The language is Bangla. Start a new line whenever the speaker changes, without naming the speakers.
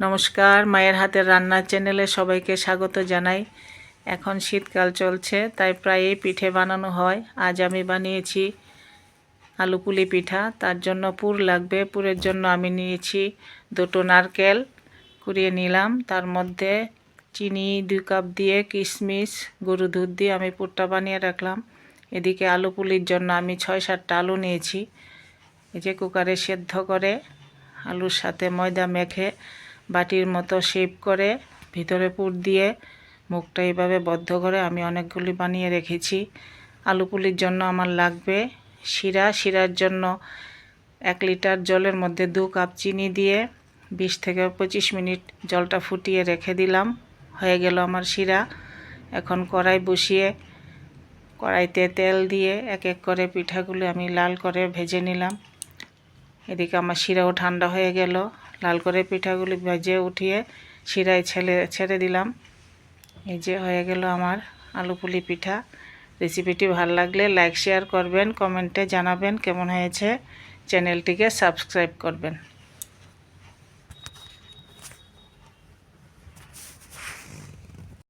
নমস্কার, মায়ের হাতের রান্নার চ্যানেলে সবাইকে স্বাগত জানাই। এখন শীতকাল চলছে, তাই প্রায়ই পিঠে বানানো হয়। আজ আমি বানিয়েছি আলু পুলি পিঠা। তার জন্য পুর লাগবে। পুরের জন্য আমি নিয়েছি 2টো নারকেল কুড়িয়ে নিলাম। তার মধ্যে চিনি 2 কাপ দিয়ে কিশমিশ গরুর দুধ দিয়ে আমি পুরটা বানিয়ে রাখলাম। এদিকে আলু পুলির জন্য আমি 6-7টা আলু নিয়েছি। এই যে কুকারে সেদ্ধ করে আলুর সাথে ময়দা মেখে বাটির মতো শেপ করে ভিতরে পুর দিয়ে মুখটা এইভাবে বদ্ধ করে আমি অনেকগুলি বানিয়ে রেখেছি। আলু পুলির জন্য আমার লাগবে শিরার জন্য 1 লিটার জলের মধ্যে 2 কাপ চিনি দিয়ে 20 থেকে 25 মিনিট জলটা ফুটিয়ে রেখে দিলাম। হয়ে গেল আমার শিরা। এখন কড়াই বসিয়ে কড়াইতে তেল দিয়ে এক এক করে পিঠাগুলো আমি লাল করে ভেজে নিলাম। এদিকে আমার শিরাও ঠান্ডা হয়ে গেল। লাল করে পিঠাগুলি ভেজে উঠিয়ে শিরায় ছেড়ে দিলাম। এই যে হয়ে গেল আমার আলু পুলি পিঠা। রেসিপিটি ভালো লাগলে লাইক শেয়ার করবেন, কমেন্টে জানাবেন কেমন হয়েছে, চ্যানেলটিকে সাবস্ক্রাইব করবেন।